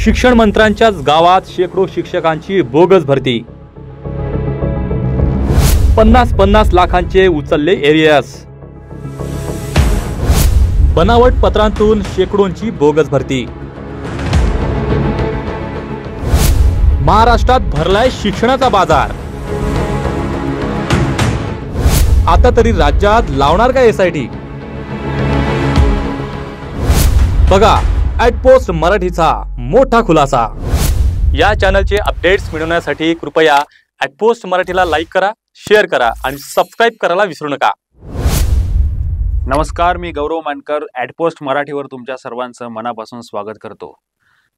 शिक्षण मंत्र्यांच्याच गावात शेकडो शिक्षकांची बोगस भरती। 50-50 लाखांचे उचलले एरियस। बनावट पत्रांतून शेकडोंची बोगस भरती। महाराष्ट्रात भरलाय शिक्षणाचा बाजार। आता तरी राज्यात लावणार का एसआयटी? बघा @पोस्ट मराठीचा मोठा खुलासा। या चॅनलचे अपडेट्स मिळवण्यासाठी कृपया @पोस्ट मराठीला लाईक करा, शेअर करा आणि सबस्क्राइब करायला विसरू नका। नमस्कार, मी गौरव मानकर @पोस्ट मराठीवर तुमच्या सर्वांचं मनापासून स्वागत करतो।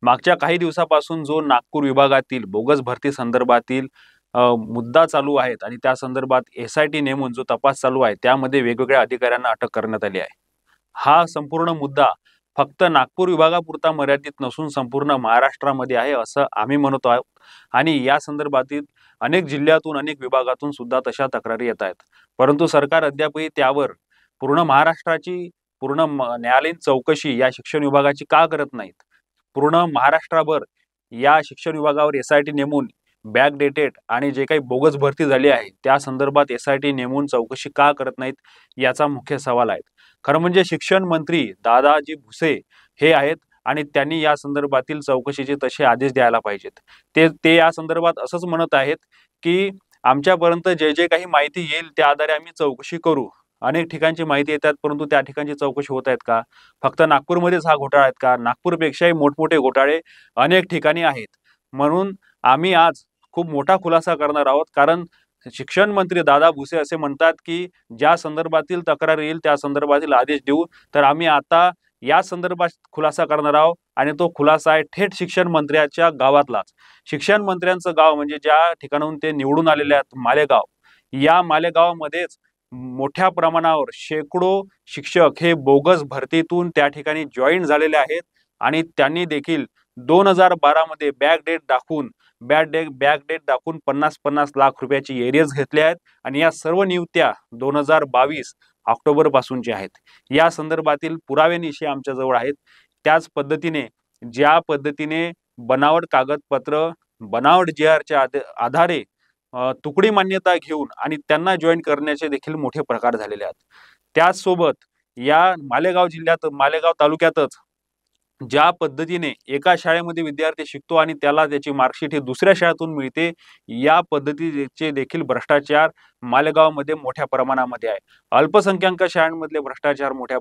मागच्या काही दिवसापासून जो नागपूर विभागातील बोगस भरती संदर्भातील मुद्दा चालू आहेत आणि त्या संदर्भात एसआयटी नेमून जो तपास चालू आहे त्यामध्ये वेगवेगळ्या अधिकाऱ्यांना अटक करण्यात आली आहे। हा संपूर्ण मुद्दा फक्त नागपूर विभागापुरता मर्यादित नसून संपूर्ण महाराष्ट्रामध्ये आहे असं आम्ही म्हणतो आहोत आणि या संदर्भातील अनेक जिल्ह्यातून अनेक विभागातून सुद्धा तशा तक्रारी येत आहेत। परंतु सरकार अद्यापही त्यावर पूर्ण महाराष्ट्राची पूर्ण न्यायालयीन चौकशी या शिक्षण विभागाची का करत नाहीत? पूर्ण महाराष्ट्रभर या शिक्षण विभागावर एसआयटी नेमून बॅक डेटेड आणि जे काही बोगस भरती झाली आहे त्या संदर्भात एसआयटी नेमून चौकशी का करत नाहीत याचा मुख्य सवाल आहे। खरं म्हणजे शिक्षण मंत्री दादाजी भुसे हे आहेत आणि त्यांनी या संदर्भातील चौकशीचे तसे आदेश द्यायला पाहिजेत। ते या संदर्भात असंच म्हणत आहेत की आमच्यापर्यंत जे जे काही माहिती येईल त्या आधारे आम्ही चौकशी करू। अनेक ठिकाणची माहिती येतात परंतु त्या ठिकाणची चौकशी होत आहेत का? फक्त नागपूरमध्येच हा घोटाळा आहेत का? नागपूरपेक्षाही मोठमोठे घोटाळे अनेक ठिकाणी आहेत। म्हणून आम्ही आज खूप मोठा खुलासा करणार आहोत, कारण शिक्षण मंत्री दादा भुसे असे म्हणतात की ज्या संदर्भातील तक्रार येईल त्या संदर्भातील आदेश देऊ। तर आम्ही आता या संदर्भात खुलासा करणार आहोत आणि तो खुलासा आहे थेट शिक्षण मंत्र्याच्या गावातलाच। शिक्षण मंत्र्यांचं गाव म्हणजे ज्या ठिकाणाहून ते निवडून आलेले आहेत मालेगाव, या मालेगावमध्येच मोठ्या प्रमाणावर शेकडो शिक्षक हे बोगस भरतीतून त्या ठिकाणी जॉईन झालेले आहेत आणि त्यांनी देखील 2012 मध्ये बॅक डेट दाखवून 50-50 लाख रुपयाची एरियस घेतले आहेत आणि या सर्व नियुक्त्या 2022 ऑक्टोबर पासूनच्या आहेत। या संदर्भातील पुरावेनिशी आमच्या जवळ आहेत। त्याच पद्धतीने ज्या पद्धतीने बनावट कागदपत्र बनावट JRच्या आधारे तुकडी मान्यता घेऊन आणि त्यांना जॉईन करण्याचे देखील मोठे प्रकार झालेले आहेत। त्याचसोबत या मालेगाव तालुक्यातच ज्या पद्धतीने एका शाळेमध्ये विद्यार्थी शिकतो आणि त्याला त्याची मार्कशीट ही दुसऱ्या शाळेतून मिळते, या पद्धतीचे देखील भ्रष्टाचार मालेगावमध्ये मोठ्या प्रमाणामध्ये आहे। अल्पसंख्याक शाळांमधले भ्रष्टाचार मोठ्या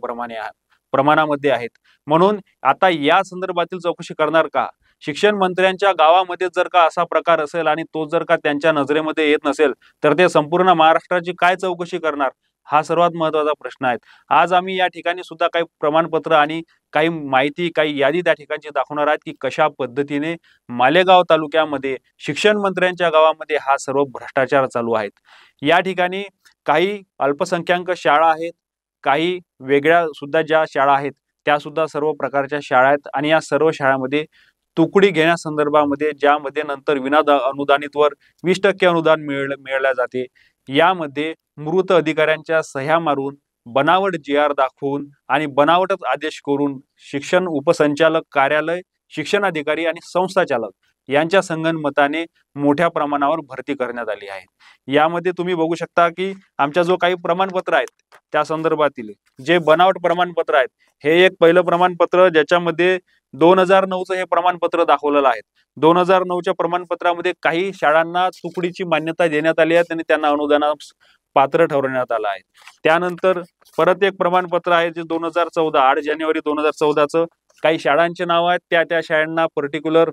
प्रमाणामध्ये आहेत। म्हणून आता या संदर्भातील चौकशी करणार का? शिक्षण मंत्र्यांच्या गावामध्ये जर का असा प्रकार असेल आणि तो जर का त्यांच्या नजरेमध्ये येत नसेल तर ते संपूर्ण महाराष्ट्राची काय चौकशी करणार? हा सर्वात महत्त्वाचा प्रश्न आहे। आज आम्ही या ठिकाणी सुद्धा काही प्रमाणपत्र आणि काही माहिती काही यादी त्या ठिकाणची दाखवणार आहेत की कशा पद्धतीने मालेगाव तालुक्यामध्ये शिक्षण मंत्र्यांच्या गावामध्ये हा सर्व भ्रष्टाचार चालू आहेत। या ठिकाणी काही अल्पसंख्याक शाळा आहेत, काही वेगळ्या सुद्धा ज्या शाळा आहेत त्या सुद्धा सर्व प्रकारच्या शाळा आहेत आणि या सर्व शाळांमध्ये तुकडी घेण्यासंदर्भामध्ये ज्यामध्ये नंतर विना अनुदानितवर 20% अनुदान मिळवले जाते, यामध्ये मृत अधिकाऱ्यांच्या सह्या मारून बनावट JR दाखवून आणि बनावटच आदेश करून शिक्षण उपसंचालक कार्यालय, शिक्षणाधिकारी आणि संस्था चालक यांच्या संगनमताने मोठ्या प्रमाणावर भरती करण्यात आली आहे। यामध्ये तुम्ही बघू शकता की आमच्या जो काही प्रमाणपत्र आहेत त्या संदर्भातील जे बनावट प्रमाणपत्र आहेत, हे एक पहिलं प्रमाणपत्र ज्याच्यामध्ये 2009चं हे प्रमाणपत्र दाखवलेलं आहे। 2009च्या प्रमाणपत्रामध्ये काही शाळांना तुकडीची मान्यता देण्यात आली आहे आणि त्यांना अनुदानास पात्र ठरवण्यात आलं आहे। त्यानंतर परत एक प्रमाणपत्र आहे जे 2014 8 जानेवारी 2014चं काही शाळांचे नाव आहेत, त्या शाळांना पर्टिक्युलर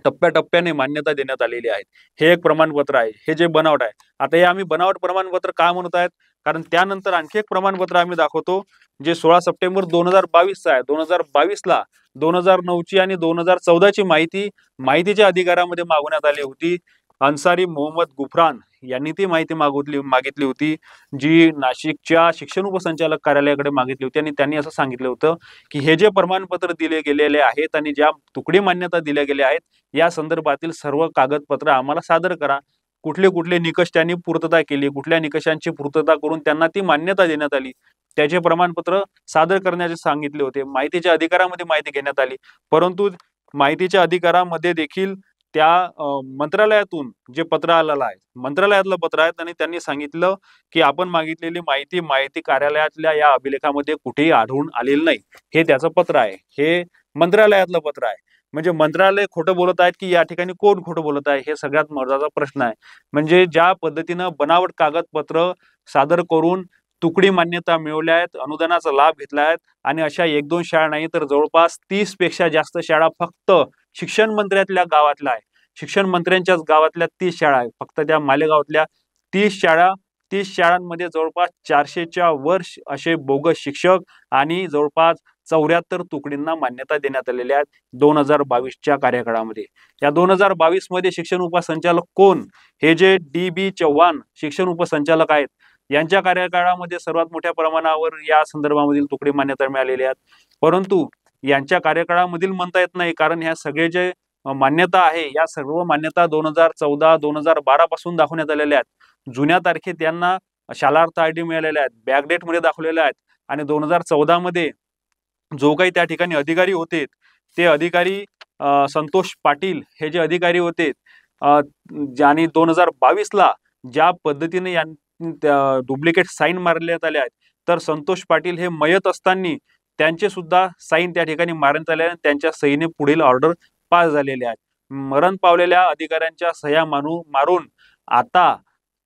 टप्प्याटप्प्याने मान्यता देण्यात आलेली आहे। हे एक प्रमाणपत्र आहे, हे जे बनावट आहे। आता हे आम्ही बनावट प्रमाणपत्र का म्हणत आहेत? कारण त्यानंतर आणखी एक प्रमाणपत्र आम्ही दाखवतो जे 16 सप्टेंबर 2022चं आहे। 2022ला 2009ची आणि 2014ची माहितीच्या अधिकारामध्ये मागवण्यात आली होती। अन्सारी मोहम्मद गुफरान यांनी ती माहिती मागितली होती, जी नाशिकच्या शिक्षण उपसंचालक कार्यालयाकडे मागितली होती आणि त्यांनी असं सांगितलं होतं की हे जे प्रमाणपत्र दिले गेलेले आहेत आणि ज्या तुकडी मान्यता दिल्या गेल्या आहेत या संदर्भातील सर्व कागदपत्र आम्हाला सादर करा। कुठले निकष त्यांनी पूर्तता केली, कुठल्या निकषांची पूर्तता करून त्यांना ती मान्यता देण्यात आली, त्याचे प्रमाणपत्र सादर करण्याचे सांगितले होते। माहितीच्या अधिकारामध्ये माहिती घेण्यात आली, परंतु माहितीच्या अधिकारामध्ये देखील त्या मंत्रालयातून जे पत्र आलेलं आहे, मंत्रालयातलं पत्र आहे, आणि त्यांनी सांगितलं की आपण मागितलेली माहिती कार्यालयातल्या या अभिलेखामध्ये कुठेही आढळून आलेली नाही. हे त्याचं पत्र आहे, हे मंत्रालयातलं पत्र आहे. म्हणजे मंत्रालय खोटं बोलत आहेत की या ठिकाणी कोण खोटं बोलत आहे, हे सगळ्यात महत्त्वाचा प्रश्न आहे. म्हणजे ज्या पद्धतीनं बनावट कागदपत्र सादर करून तुकडी मान्यता मिळवल्या आहेत, अनुदानाचा लाभ घेतला आहे, आणि अशा 1-2 शाळा नाही तर जवळपास 30 पेक्षा जास्त शाळा फक्त शिक्षण मंत्र्यातल्या गावातल्या आहे. शिक्षण मंत्र्यांच्याच गावातल्या 30 शाळा आहेत. फक्त त्या मालेगावातल्या 30 शाळा, 30 शाळांमध्ये जवळपास 400च्या वर असे बोगस शिक्षक आणि जवळपास 74 तुकडींना मान्यता देण्यात आलेल्या आहेत 2022च्या कार्यकाळामध्ये. या 2022 मध्ये शिक्षण उपसंचालक कोण? हे जे DB चव्हाण शिक्षण उपसंचालक आहेत, यांच्या कार्यकाळामध्ये सर्वात मोठ्या प्रमाणावर या संदर्भामधील तुकडी मान्यता मिळालेल्या आहेत. परंतु यांच्या कार्यकाळामधील म्हणता येत नाही, कारण ह्या सगळे जे मान्यता आहे, या सर्व मान्यता 2014, 2012 पासून दाखवण्यात आलेल्या आहेत. जुन्या तारखेत त्यांना शालार्थ ID मिळालेल्या आहेत, बॅकडेट मध्ये दाखवलेल्या आहेत. आणि 2014 मध्ये जो काही त्या ठिकाणी अधिकारी होते, ते अधिकारी संतोष पाटील हे जे अधिकारी होते, ज्यांनी 2022ला ज्या पद्धतीने डुप्लिकेट साईन मारण्यात आल्या आहेत, तर संतोष पाटील हे मयत असताना त्यांचे सुद्धा साईन त्या ठिकाणी मारण्यात आले आणि त्यांच्या सहीने पुढील ऑर्डर पास झालेले आहेत. मरण पावलेल्या अधिकाऱ्यांच्या सह्या मारून आता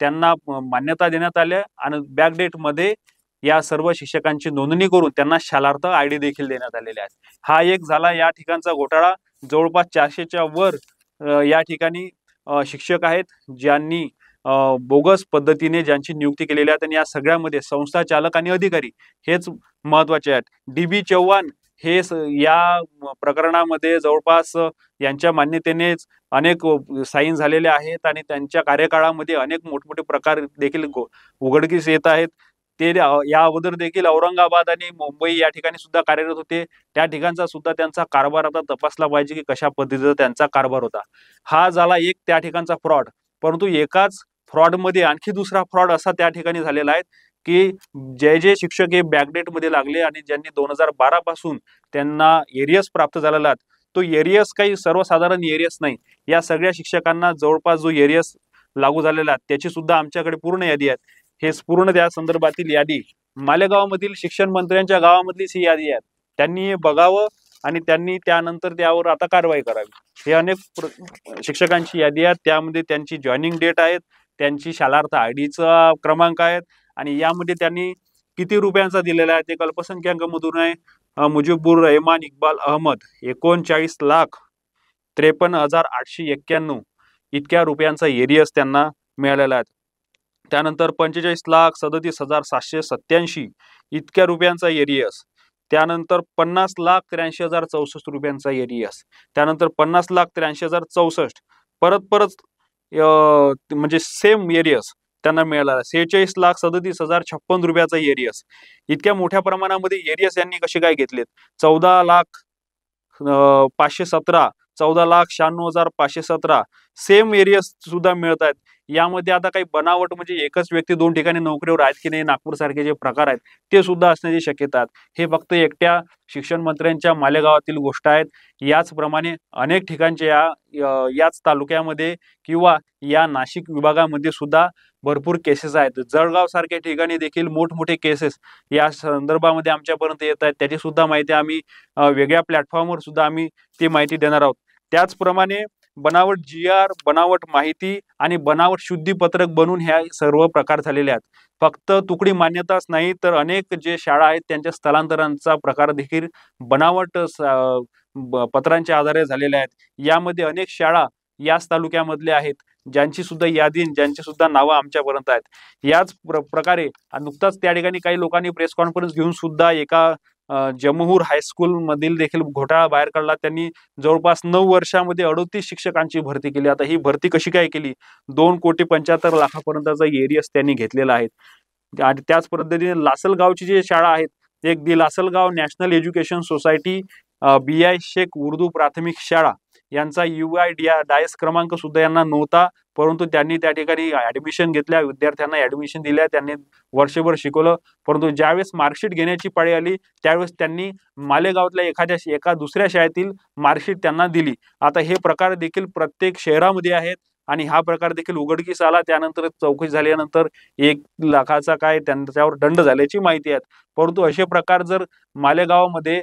त्यांना मान्यता देण्यात आल्या आणि बॅकडेट मध्ये या सर्व शिक्षकांची नोंदणी करून त्यांना शालार्थ ID देखील देण्यात आलेले आहेत. हा एक झाला या ठिकाणचा घोटाळा. जवळपास 400च्या वर या ठिकाणी शिक्षक आहेत, ज्यांनी बोगस पद्धतीने ज्यांची नियुक्ती केलेली आहे, आणि या सगळ्यामध्ये संस्था चालक आणि अधिकारी हेच महत्वाचे आहेत. DB चव्हाण हे या प्रकरणामध्ये जवळपास यांच्या मान्यतेनेच अनेक साईन झालेले आहेत आणि त्यांच्या कार्यकाळामध्ये अनेक मोठमोठे प्रकार देखील उघडकीस येत आहेत. ते या अगोदर देखील औरंगाबाद आणि मुंबई या ठिकाणी सुद्धा कार्यरत होते. त्या ठिकाणचा सुद्धा त्यांचा कारभार आता तपासला पाहिजे की कशा पद्धतीचा त्यांचा कारभार होता. हा झाला एक त्या ठिकाणचा फ्रॉड. परंतु एकाच फ्रॉडमध्ये आणखी दुसरा फ्रॉड असा त्या ठिकाणी झालेला आहे की जे शिक्षक हे बॅकडेट मध्ये लागले आणि ज्यांनी 2012 पासून त्यांना एरियस प्राप्त झालेला आहे, तो एरियस काही सर्वसाधारण एरियस नाही. या सगळ्या शिक्षकांना जवळपास जो एरियस लागू झालेला आहे त्याची सुद्धा आमच्याकडे पूर्ण यादी आहे. हे पूर्ण त्या संदर्भातील यादी मालेगावमधील शिक्षण मंत्र्यांच्या गावामधलीच ही यादी आहे. त्यांनी हे बघावं आणि त्यांनी त्यानंतर त्यावर आता कारवाई करावी. हे अनेक शिक्षकांची यादी आहे, त्यामध्ये त्यांची जॉईनिंग डेट आहेत, त्यांची शालार्थ IDचा क्रमांक आहेत, आणि यामध्ये त्यांनी किती रुपयांचा दिलेला आहे ते अल्पसंख्याकांमधून आहे. मुजीबुर रहमान इक्बाल अहमद 39,53,891 इतक्या रुपयांचा एरियस त्यांना मिळालेला आहे. त्यानंतर 45,37,787 इतक्या रुपयांचा एरियस. त्यानंतर 50,83,064 रुपयांचा एरियस. त्यानंतर 50,83,064 परत म्हणजे सेम एरियस त्यांना मिळाला. 46,37,056 रुपयाचा एरियस. इतक्या मोठ्या प्रमाणामध्ये एरियस यांनी कसे काय घेतलेत? 14,517, 14,96,517 सेम एरियस सुद्धा मिळत आहेत. यामध्ये आता काही बनावट म्हणजे एकच व्यक्ती 2 ठिकाणी नोकरीवर आहेत की नाही, नागपूर सारखे जे प्रकार आहेत ते सुद्धा असण्याची शक्यता आहे. हे फक्त एकट्या शिक्षण मंत्र्यांच्या मालेगावातील गोष्ट आहेत. याचप्रमाणे अनेक ठिकाणच्या याच तालुक्यामध्ये किंवा या नाशिक विभागामध्ये सुद्धा भरपूर केसेस आहेत. जळगाव सारख्या ठिकाणी देखील मोठमोठे केसेस या संदर्भामध्ये आमच्यापर्यंत येत आहेत. त्याची सुद्धा माहिती आम्ही वेगळ्या प्लॅटफॉर्मवर सुद्धा आम्ही ती माहिती देणार आहोत. त्याचप्रमाणे बनावट GR, बनावट माहिती आणि बनावट शुद्धीपत्रक बनवून ह्या सर्व प्रकार झालेले आहेत. फक्त तुकडी मान्यताच नाही तर अनेक जे शाळा आहेत त्यांच्या स्थलांतरांचा प्रकार देखील बनावट पत्रांच्या आधारे झालेल्या आहेत. यामध्ये अनेक शाळा याच तालुक्यामधल्या आहेत ज्यांची सुद्धा यादी, ज्यांची सुद्धा नावं आमच्यापर्यंत आहेत. याच प्रकारे नुकताच त्या ठिकाणी काही लोकांनी प्रेस कॉन्फरन्स घेऊन सुद्धा एका जमहूर हायस्कूल मधील देखील घोटाळा बाहेर काढला. त्यांनी जवळपास 9 वर्षामध्ये 38 शिक्षकांची भरती केली. आता ही भरती कशी काय केली? 2,75,00,000 एरियस त्यांनी घेतलेला आहे. आणि त्याच पद्धतीने लासलगावची जी शाळा आहेत, एक Lasalgaon national education society BI Shaikh Urdu प्राथमिक शाळा, यांचा UIDAIS क्रमांक सुद्धा यांना नव्हता, परंतु त्यांनी त्या ठिकाणी ऍडमिशन घेतल्या, विद्यार्थ्यांना ऍडमिशन दिल्या, त्यांनी वर्षभर शिकवलं. परंतु ज्यावेळेस मार्कशीट घेण्याची पाळी आली त्यावेळेस त्यांनी मालेगावातल्या एका दुसऱ्या शाळेतील मार्कशीट त्यांना दिली. आता हे प्रकार देखील प्रत्येक शहरामध्ये आहेत आणि हा प्रकार देखील उघडकीस आला. त्यानंतर चौकशी झाल्यानंतर 1 लाखाचा काय त्यांच्यावर दंड झाल्याची माहिती आहे. परंतु असे प्रकार जर मालेगावामध्ये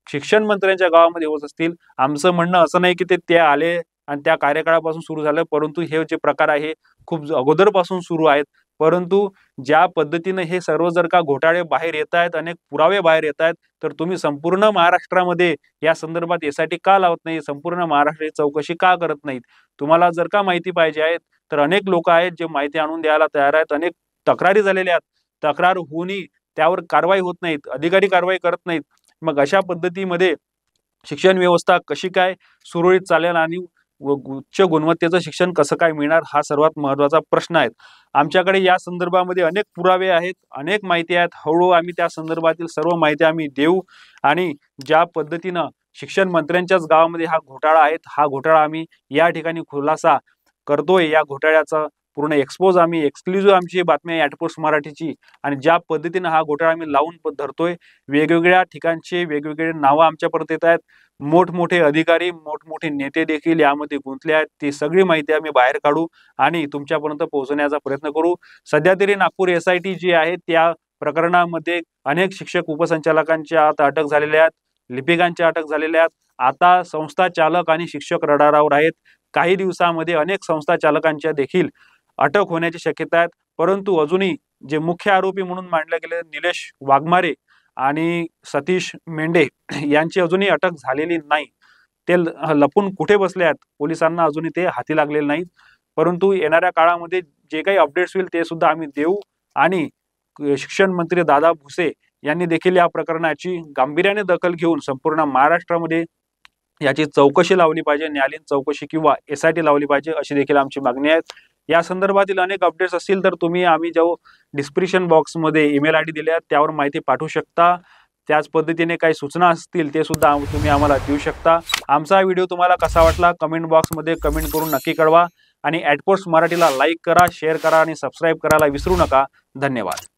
शिक्षण मंत्र्यांच्या गावामध्ये होत असतील, आमचं म्हणणं असं नाही की ते आले आणि त्या कार्यकाळापासून सुरू झालं, परंतु हे जे प्रकार आहे खूप अगोदरपासून सुरू आहेत. परंतु ज्या पद्धतीने हे सर्व जर का घोटाळे बाहेर येत आहेत, अनेक पुरावे बाहेर येत आहेत, तर तुम्ही संपूर्ण महाराष्ट्रामध्ये या संदर्भात SIT का लावत नाही, संपूर्ण महाराष्ट्राची चौकशी का करत नाहीत? तुम्हाला जर का माहिती पाहिजे आहे तर अनेक लोक आहेत जे माहिती आणून द्यायला तयार आहेत. अनेक तक्रारी झालेल्या आहेत, तक्रार होऊनही त्यावर कारवाई होत नाहीत, अधिकारी कारवाई करत नाहीत. मग अशा पद्धतीमध्ये शिक्षण व्यवस्था कशी काय सुरळीत चालेल आणि उच्च गुणवत्तेचं शिक्षण कसं काय मिळणार, हा सर्वात महत्त्वाचा प्रश्न आहे. आमच्याकडे या संदर्भामध्ये अनेक पुरावे आहेत, अनेक माहिती आहेत. हळूहळू आम्ही त्या संदर्भातील सर्व माहिती आम्ही देऊ आणि ज्या पद्धतीनं शिक्षण मंत्र्यांच्याच गावामध्ये हा घोटाळा आहे, हा घोटाळा आम्ही या ठिकाणी खुलासा करतोय. या घोटाळ्याचा पूर्ण एक्सपोज आम्ही एक्सक्लुझिव्ह आमची बातमी आहे ॲटपोस्ट मराठीची, आणि ज्या पद्धतीनं हा घोटाळा आम्ही लावून धरतोय, वेगवेगळ्या ठिकाणचे वेगवेगळे नावं आमच्यापर्यंत येत आहेत. मोठमोठे अधिकारी, मोठमोठे नेते देखील यामध्ये गुंतले आहेत. ती सगळी माहिती आम्ही बाहेर काढू आणि तुमच्यापर्यंत पोहोचवण्याचा प्रयत्न करू. सध्या तरी नागपूर SIT जी आहे त्या प्रकरणामध्ये अनेक शिक्षक उपसंचालकांच्या आता अटक झालेल्या आहेत, लिपिकांच्या अटक झालेल्या आहेत. आता संस्था चालक आणि शिक्षक रडारावर आहेत. काही दिवसामध्ये अनेक संस्था चालकांच्या देखील अटक होण्याची शक्यता आहे. परंतु अजूनही जे मुख्य आरोपी म्हणून मानले गेले निलेश वाघमारे आणि सतीश मेंढे यांची अजूनही अटक झालेली नाही. ते लपून कुठे बसले आहेत, पोलिसांना अजूनही ते हाती लागलेले नाहीत. परंतु येणाऱ्या काळामध्ये जे काही अपडेट्स होईल ते सुद्धा आम्ही देऊ आणि शिक्षण मंत्री दादा भुसे यांनी देखील या प्रकरणाची गांभीर्याने दखल घेऊन संपूर्ण महाराष्ट्रामध्ये याची चौकशी लावली पाहिजे, न्यायालयीन चौकशी किंवा SIT लावली पाहिजे, अशी देखील आमची मागणी आहे. या संदर्भातील अनेक अपडेट्स असतील तर तुम्ही आम्ही जो डिस्क्रिप्शन बॉक्समध्ये ईमेल ID दिले आहेत त्यावर माहिती पाठवू शकता. त्याच पद्धतीने काही सूचना असतील ते सुद्धा तुम्ही आम्हाला देऊ शकता. आमचा व्हिडिओ तुम्हाला कसा वाटला कमेंट बॉक्समध्ये कमेंट करून नक्की कळवा आणि ॲटपोस्ट मराठीला लाईक करा, शेअर करा आणि सबस्क्राईब करायला विसरू नका. धन्यवाद.